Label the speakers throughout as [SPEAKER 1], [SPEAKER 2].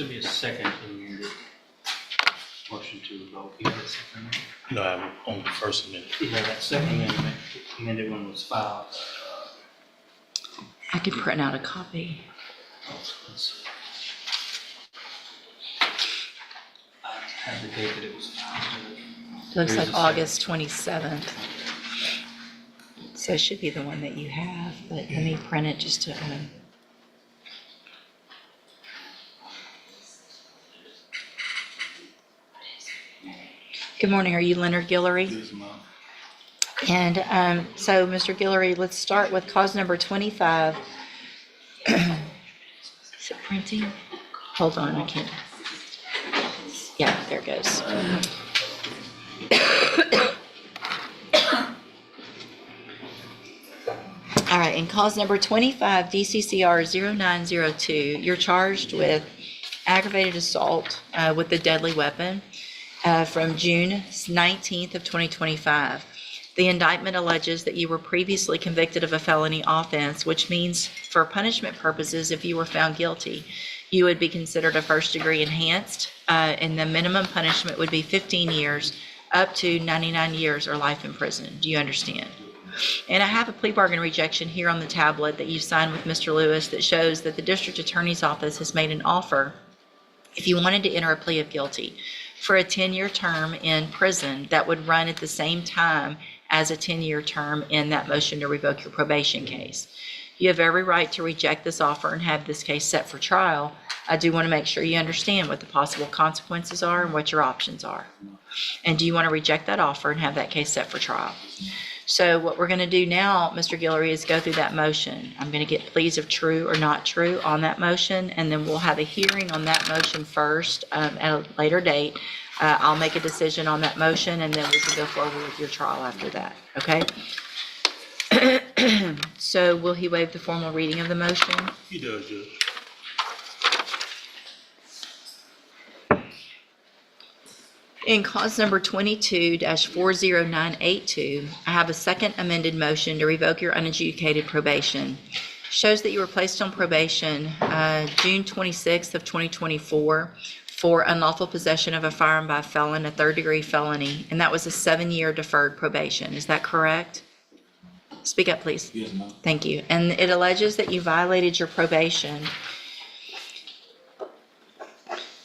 [SPEAKER 1] should be a second amended motion to revoke. You have a second amendment?
[SPEAKER 2] No, I'm on the first amendment.
[SPEAKER 1] Yeah, that second amended one was filed.
[SPEAKER 3] I could print out a copy.
[SPEAKER 1] Let's I have the date that it was filed.
[SPEAKER 3] It looks
[SPEAKER 1] Here's
[SPEAKER 3] like
[SPEAKER 1] the
[SPEAKER 3] August 27th. So it should be the one that you have, but let me print it just to, Good morning, are you Leonard Guillory?
[SPEAKER 2] Yes, ma'am.
[SPEAKER 3] And so, Mr. Guillory, let's start with cause number 25. Is it printing? Hold on, I can't. Yeah, there it goes. All right, in cause number 25, DCCR 0902, you're charged with aggravated assault with a deadly weapon from June 19th of 2025. The indictment alleges that you were previously convicted of a felony offense, which means for punishment purposes, if you were found guilty, you would be considered a first-degree enhanced, and the minimum punishment would be 15 years up to 99 years or life in prison. Do you understand? And I have a plea bargain rejection here on the tablet that you signed with Mr. Lewis that shows that the district attorney's office has made an offer if you wanted to enter a plea of guilty for a 10-year term in prison that would run at the same time as a 10-year term in that motion to revoke your probation case. You have every right to reject this offer and have this case set for trial. I do want to make sure you understand what the possible consequences are and what your options are. And do you want to reject that offer and have that case set for trial? So what we're going to do now, Mr. Guillory, is go through that motion. I'm going to get pleas of true or not true on that motion, and then we'll have a hearing on that motion first at a later date. I'll make a decision on that motion, and then we can go forward with your trial after that, okay? So will he waive the formal reading of the motion?
[SPEAKER 2] He does, Judge.
[SPEAKER 3] In cause number 22-40982, I have a second amended motion to revoke your unadjudicated probation. Shows that you were placed on probation June 26th of 2024 for unlawful possession of a firearm by a felon, a third-degree felony, and that was a 7-year deferred probation. Is that correct? Speak up, please.
[SPEAKER 2] Yes, ma'am.
[SPEAKER 3] Thank you. And it alleges that you violated your probation.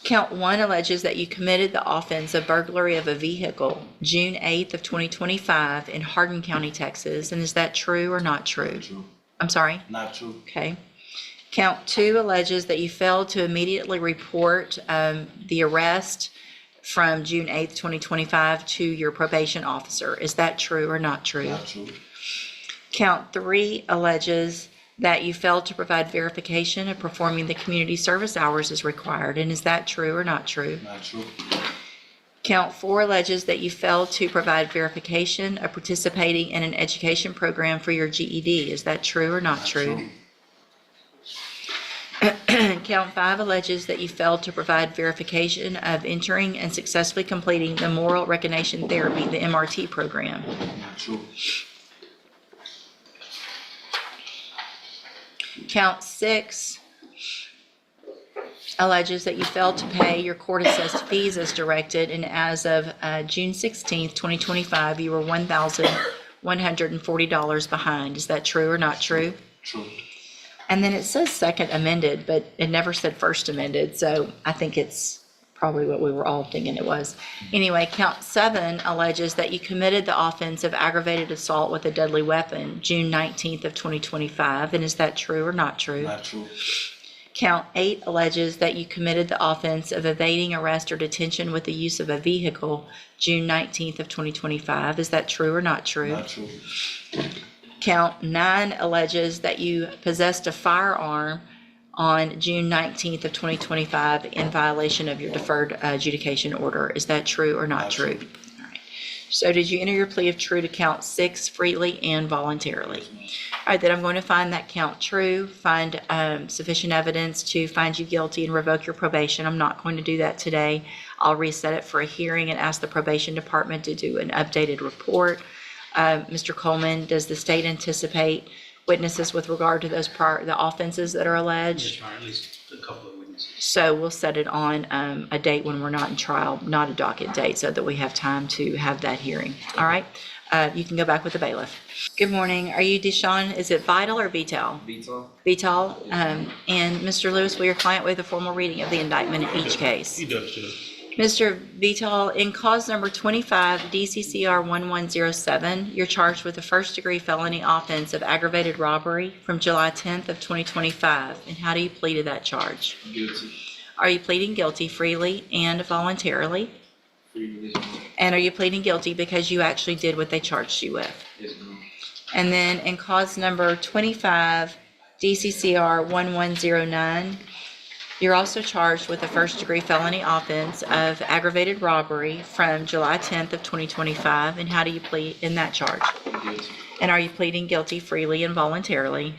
[SPEAKER 3] Count 1 alleges that you committed the offense of burglary of a vehicle June 8th of 2025 in Hardin County, Texas. And is that true or not true?
[SPEAKER 2] True.
[SPEAKER 3] I'm sorry?
[SPEAKER 2] Not true.
[SPEAKER 3] Okay. Count 2 alleges that you failed to immediately report the arrest from June 8th, 2025 to your probation officer. Is that true or not true?
[SPEAKER 2] Not true.
[SPEAKER 3] Count 3 alleges that you failed to provide verification of performing the community service hours as required. And is that true or not true?
[SPEAKER 2] Not true.
[SPEAKER 3] Count 4 alleges that you failed to provide verification of participating in an education program for your GED. Is that true or not true? Count 5 alleges that you failed to provide verification of entering and successfully completing the moral recognition therapy, the MRT program.
[SPEAKER 2] Not true.
[SPEAKER 3] Count 6 alleges that you failed to pay your court-assessed fees as directed, and as of June 16th, 2025, you were $1,140 behind. Is that true or not true?
[SPEAKER 2] True.
[SPEAKER 3] And then it says second amended, but it never said first amended, so I think it's probably what we were all thinking it was. Anyway, count 7 alleges that you committed the offense of aggravated assault with a deadly weapon June 19th of 2025, and is that true or not true?
[SPEAKER 2] Not true.
[SPEAKER 3] Count 8 alleges that you committed the offense of evading arrest or detention with the use of a vehicle June 19th of 2025. Is that true or not true?
[SPEAKER 2] Not true.
[SPEAKER 3] Count 9 alleges that you possessed a firearm on June 19th of 2025 in violation of your deferred adjudication order. Is that true or not true? All right. So did you enter your plea of true to count 6 freely and voluntarily? All right, then I'm going to find that count true, find sufficient evidence to find you guilty and revoke your probation. I'm not going to do that today. I'll reset it for a hearing and ask the probation department to do an updated report. Mr. Coleman, does the state anticipate witnesses with regard to those the offenses that are alleged?
[SPEAKER 1] Yes, Your Honor, at least a couple of witnesses.
[SPEAKER 3] So we'll set it on a date when we're not in trial, not a docket date, so that we have time to have that hearing. All right? You can go back with the bailiff. Good morning. Are you Deshaun? Is it Vital or Vital?
[SPEAKER 4] Vital.
[SPEAKER 3] Vital. And Mr. Lewis, will your client waive the formal reading of the indictment in each case?
[SPEAKER 2] He does, Judge.
[SPEAKER 3] Mr. Vital, in cause number 25 DCCR 1107, you're charged with a first-degree felony offense of aggravated robbery from July 10th of 2025. And how do you plead to that charge?
[SPEAKER 4] Guilty.
[SPEAKER 3] Are you pleading guilty freely and voluntarily?
[SPEAKER 4] Freely, yes, ma'am.
[SPEAKER 3] And are you pleading guilty because you actually did what they charged you with?
[SPEAKER 4] Yes, ma'am.
[SPEAKER 3] And then in cause number 25 DCCR 1109, you're also charged with a first-degree felony offense of aggravated robbery from July 10th of 2025. And how do you plead in that charge?
[SPEAKER 4] Guilty.
[SPEAKER 3] And are you pleading guilty freely and voluntarily?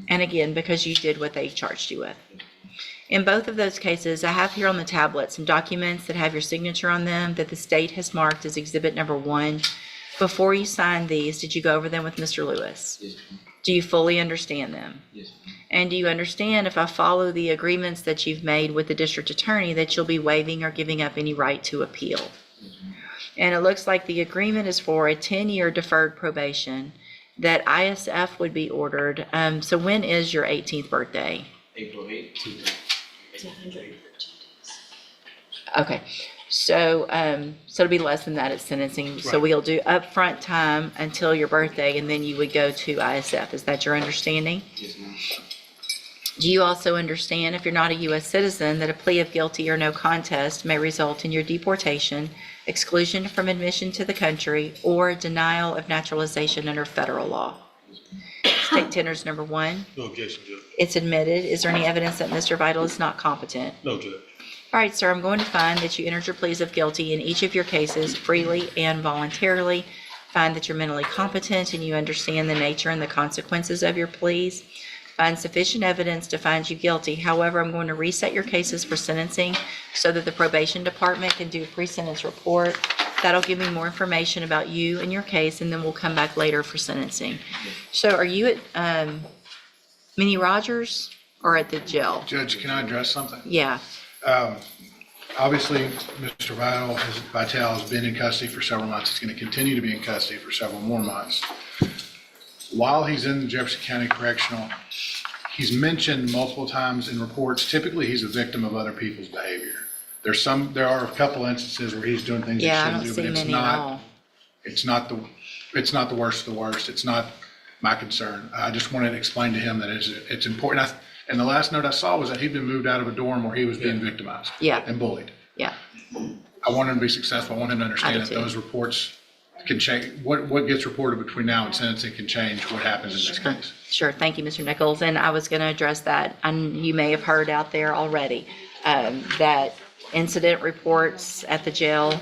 [SPEAKER 3] And again, because you did what they charged you with. In both of those cases, I have here on the tablet some documents that have your signature on them that the state has marked as exhibit number 1. Before you signed these, did you go over them with Mr. Lewis?
[SPEAKER 4] Yes, ma'am.
[SPEAKER 3] Do you fully understand them?
[SPEAKER 4] Yes, ma'am.
[SPEAKER 3] And do you understand, if I follow the agreements that you've made with the district attorney, that you'll be waiving or giving up any right to appeal?
[SPEAKER 4] Yes, ma'am.
[SPEAKER 3] And it looks like the agreement is for a 10-year deferred probation, that ISF would be ordered. So when is your 18th birthday?
[SPEAKER 4] April 8th.
[SPEAKER 3] Okay, so it'll be less than that at sentencing. So
[SPEAKER 2] Right.
[SPEAKER 3] we'll do upfront time until your birthday, and then you would go to ISF. Is that your understanding?
[SPEAKER 4] Yes, ma'am.
[SPEAKER 3] Do you also understand, if you're not a U.S. citizen, that a plea of guilty or no contest may result in your deportation, exclusion from admission to the country, or denial of naturalization under federal law? State tenders number 1.
[SPEAKER 2] No objection, Judge.
[SPEAKER 3] It's admitted. Is there any evidence that Mr. Vital is not competent?
[SPEAKER 2] No, Judge.
[SPEAKER 3] All right, sir, I'm going to find that you entered your pleas of guilty in each of your cases freely and voluntarily. Find that you're mentally competent and you understand the nature and the consequences of your pleas. Find sufficient evidence to find you guilty. However, I'm going to reset your cases for sentencing so that the probation department can do a pre-sentence report. That'll give me more information about you and your case, and then we'll come back later for sentencing. So are you at Minnie Rogers or at the jail?
[SPEAKER 5] Judge, can I address something?
[SPEAKER 3] Yeah.
[SPEAKER 5] Obviously, Mr. Vital has been in custody for several months. He's going to continue to be in custody for several more months. While he's in the Jefferson County Correctional, he's mentioned multiple times in reports, typically he's a victim of other people's behavior. There are a couple instances where he's doing things he
[SPEAKER 3] Yeah, I
[SPEAKER 5] shouldn't
[SPEAKER 3] don't
[SPEAKER 5] do,
[SPEAKER 3] see
[SPEAKER 5] but it's
[SPEAKER 3] many at
[SPEAKER 5] not,
[SPEAKER 3] all.
[SPEAKER 5] it's not the worst of the worst. It's not my concern. I just wanted to explain to him that it's important. And the last note I saw was that he'd been moved out of a dorm where he was being victimized.
[SPEAKER 3] Yeah.
[SPEAKER 5] And bullied.
[SPEAKER 3] Yeah.
[SPEAKER 5] I want him to be successful. I want him to understand
[SPEAKER 3] I
[SPEAKER 5] that
[SPEAKER 3] do too.
[SPEAKER 5] those reports can change. What gets reported between now and sentencing can change what happens in this case.
[SPEAKER 3] Sure. Thank you, Mr. Nichols. And I was going to address that. And you may have heard out there already that incident reports at the jail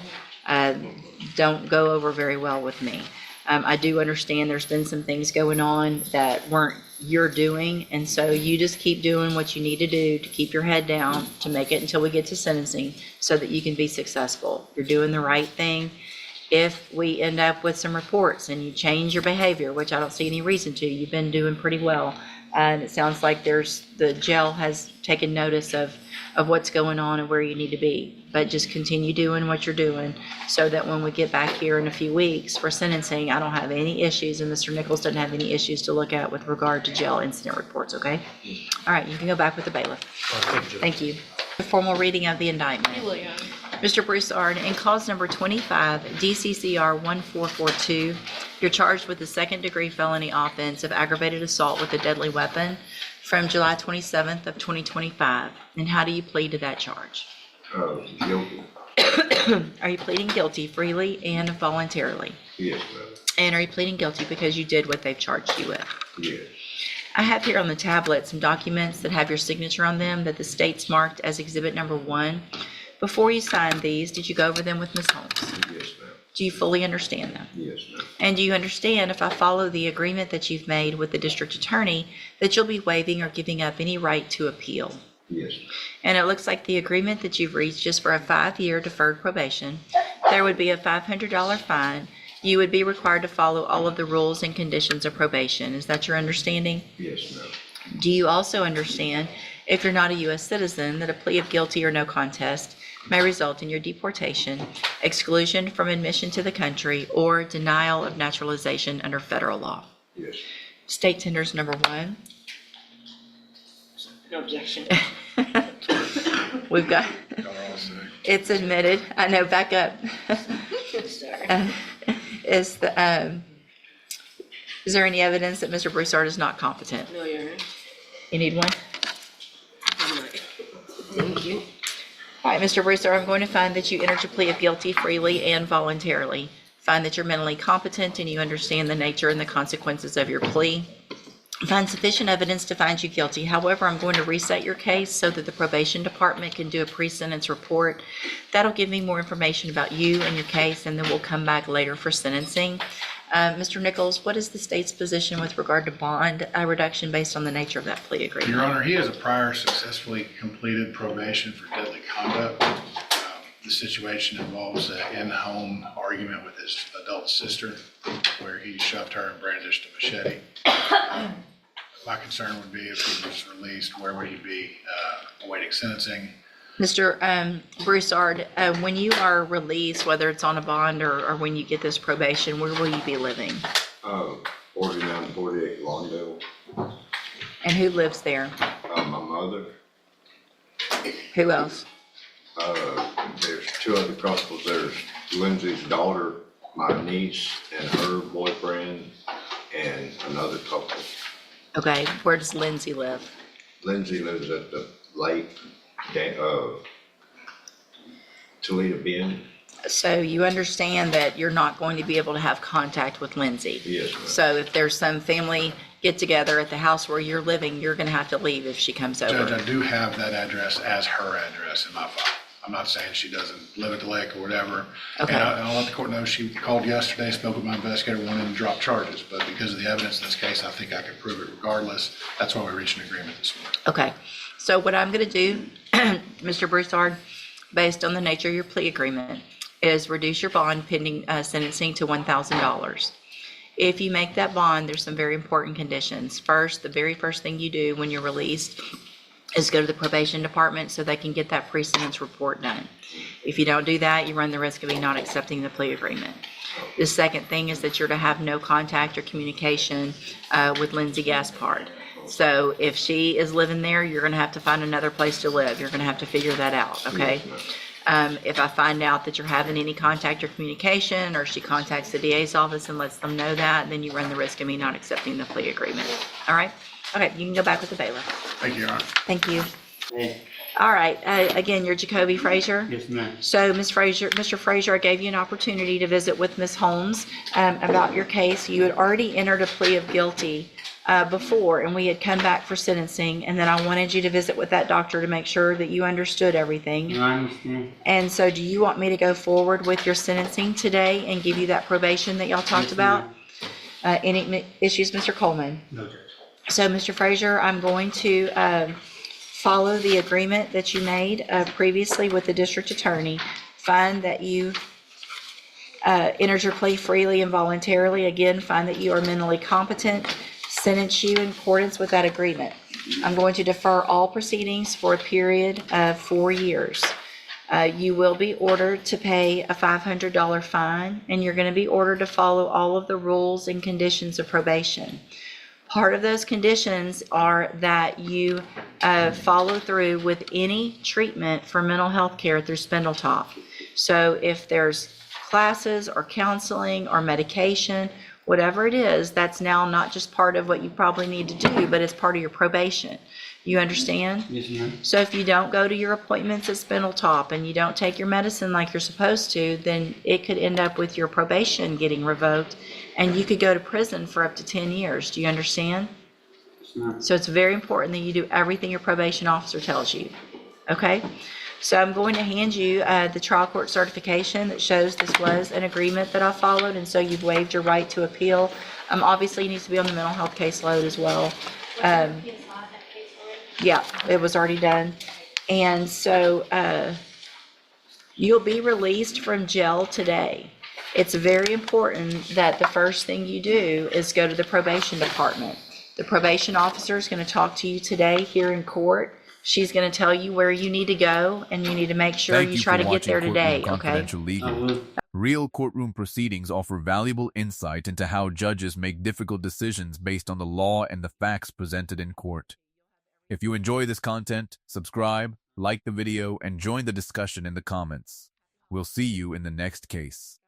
[SPEAKER 3] don't go over very well with me. I do understand there's been some things going on that weren't your doing, and so you just keep doing what you need to do to keep your head down to make it until we get to sentencing so that you can be successful. You're doing the right thing. If we end up with some reports and you change your behavior, which I don't see any reason to, you've been doing pretty well. And it sounds like the jail has taken notice of what's going on and where you need to be. But just continue doing what you're doing so that when we get back here in a few weeks for sentencing, I don't have any issues and Mr. Nichols doesn't have any issues to look at with regard to jail incident reports, okay? All right, you can go back with the bailiff.
[SPEAKER 2] All right, thank you, Judge.
[SPEAKER 3] Thank you. The formal reading of the indictment. Mr. Broussard, in cause number 25, DCCR 1442, you're charged with the second-degree felony offense of aggravated assault with a deadly weapon from July 27th of 2025. And how do you plead to that charge?
[SPEAKER 6] Guilty.
[SPEAKER 3] Are you pleading guilty freely and voluntarily?
[SPEAKER 6] Yes, ma'am.
[SPEAKER 3] And are you pleading guilty because you did what they've charged you with?
[SPEAKER 6] Yes.
[SPEAKER 3] I have here on the tablet some documents that have your signature on them that the state's marked as exhibit number 1. Before you signed these, did you go over them with Ms. Holmes?
[SPEAKER 6] Yes, ma'am.
[SPEAKER 3] Do you fully understand them?
[SPEAKER 6] Yes, ma'am.
[SPEAKER 3] And do you understand, if I follow the agreement that you've made with the district attorney, that you'll be waiving or giving up any right to appeal?
[SPEAKER 6] Yes, ma'am.
[SPEAKER 3] And it looks like the agreement that you've reached is for a 5-year deferred probation. There would be a $500 fine. You would be required to follow all of the rules and conditions of probation. Is that your understanding?
[SPEAKER 6] Yes, ma'am.
[SPEAKER 3] Do you also understand, If you're not a U.S. citizen, that a plea of guilty or no contest may result in your deportation, exclusion from admission to the country, or denial of naturalization under federal law.
[SPEAKER 6] Yes.
[SPEAKER 3] State tenders number 1.
[SPEAKER 7] No objection.
[SPEAKER 3] We've got,
[SPEAKER 5] Y'all are all sick.
[SPEAKER 3] it's admitted. I know, back up.
[SPEAKER 7] Sorry.
[SPEAKER 3] Is there any evidence that Mr. Broussard is not competent?
[SPEAKER 7] No, Your Honor.
[SPEAKER 3] You need one?
[SPEAKER 7] I'm not. Thank you.
[SPEAKER 3] All right, Mr. Broussard, I'm going to find that you entered your plea of guilty freely and voluntarily. Find that you're mentally competent and you understand the nature and the consequences of your plea. Find sufficient evidence to find you guilty. However, I'm going to reset your case so that the probation department can do a pre-sentence report. That'll give me more information about you and your case, and then we'll come back later for sentencing. Mr. Nichols, what is the state's position with regard to bond reduction based on the nature of that plea agreement?
[SPEAKER 5] Your Honor, he has a prior successfully completed probation for deadly conduct. The situation involves an in-home argument with his adult sister where he shoved her and brandished a machete. My concern would be if he was released, where would he be awaiting sentencing?
[SPEAKER 3] Mr. Broussard, when you are released, whether it's on a bond or when you get this probation, where will you be living?
[SPEAKER 6] 4948 Lawndale.
[SPEAKER 3] And who lives there?
[SPEAKER 6] My mother,
[SPEAKER 3] Who else?
[SPEAKER 6] there's 2 other couples. There's Lindsay's daughter, my niece, and her boyfriend, and another couple.
[SPEAKER 3] Okay, where does Lindsay live?
[SPEAKER 6] Lindsay lives at the lake, Toledo Bend.
[SPEAKER 3] So you understand that you're not going to be able to have contact with Lindsay.
[SPEAKER 6] Yes, ma'am.
[SPEAKER 3] So if there's some family get together at the house where you're living, you're going to have to leave if she comes
[SPEAKER 5] Judge,
[SPEAKER 3] over.
[SPEAKER 5] I do have that address as her address in my file. I'm not saying she doesn't live at the lake or whatever.
[SPEAKER 3] Okay.
[SPEAKER 5] And I'll let the court know she called yesterday, spoke with my investigator, wanted to drop charges. But because of the evidence in this case, I think I can prove it regardless. That's why we reached an agreement this morning.
[SPEAKER 3] Okay, so what I'm going to do, Mr. Broussard, based on the nature of your plea agreement, is reduce your bond pending sentencing to $1,000. If you make that bond, there's some very important conditions. First, the very first thing you do when you're released is go to the probation department so they can get that pre-sentence report done. If you don't do that, you run the risk of me not accepting the plea agreement. The second thing is that you're to have no contact or communication with Lindsay Gaspard. So if she is living there, you're going to have to find another place to live. You're going to have to figure that out, okay? If I find out that you're having any contact or communication, or she contacts the DA's office and lets them know that, then you run the risk of me not accepting the plea agreement. All right? Okay, you can go back with the bailiff.
[SPEAKER 5] Thank you, Your Honor.
[SPEAKER 3] Thank you.
[SPEAKER 1] Hey,
[SPEAKER 3] All right, again, you're Jacoby Frazier.
[SPEAKER 1] yes, ma'am.
[SPEAKER 3] So, Mr. Frazier, I gave you an opportunity to visit with Ms. Holmes about your case. You had already entered a plea of guilty before, and we had come back for sentencing, and then I wanted you to visit with that doctor to make sure that you understood everything.
[SPEAKER 1] You understand?
[SPEAKER 3] And so do you want me to go forward with your sentencing today and give you that probation that y'all talked
[SPEAKER 1] Yes,
[SPEAKER 3] about?
[SPEAKER 1] ma'am.
[SPEAKER 3] Any issues, Mr. Coleman?
[SPEAKER 1] No, Judge.
[SPEAKER 3] So, Mr. Frazier, I'm going to follow the agreement that you made previously with the district attorney. Find that you entered your plea freely and voluntarily. Again, find that you are mentally competent. Sentence you in accordance with that agreement. I'm going to defer all proceedings for a period of 4 years. You will be ordered to pay a $500 fine, and you're going to be ordered to follow all of the rules and conditions of probation. Part of those conditions are that you follow through with any treatment for mental health care through Spindletop. So if there's classes or counseling or medication, whatever it is, that's now not just part of what you probably need to do, but it's part of your probation. You understand?
[SPEAKER 1] Yes, ma'am.
[SPEAKER 3] So if you don't go to your appointments at Spindletop and you don't take your medicine like you're supposed to, then it could end up with your probation getting revoked, and you could go to prison for up to 10 years. Do you understand?
[SPEAKER 1] Yes, ma'am.
[SPEAKER 3] So it's very important that you do everything your probation officer tells you. Okay? So I'm going to hand you the trial court certification that shows this was an agreement that I followed, and so you've waived your right to appeal. Obviously, it needs to be on the mental health caseload as well. Yeah, it was already done. And so you'll be released from jail today. It's very important that the first thing you do is go to the probation department. The probation officer is going to talk to you today here in court She's going to tell you where you need to go, and you need to make sure
[SPEAKER 8] Thank
[SPEAKER 3] you
[SPEAKER 8] you
[SPEAKER 3] try
[SPEAKER 8] for
[SPEAKER 3] to get
[SPEAKER 8] watching
[SPEAKER 3] there
[SPEAKER 8] Courtroom
[SPEAKER 3] today, okay?
[SPEAKER 8] Confidential
[SPEAKER 1] I
[SPEAKER 8] Legal.
[SPEAKER 1] will.
[SPEAKER 8] Real courtroom proceedings offer valuable insight into how judges make difficult decisions based on the law and the facts presented in court. If you enjoy this content, subscribe, like the video, and join the discussion in the comments. We'll see you in the next case.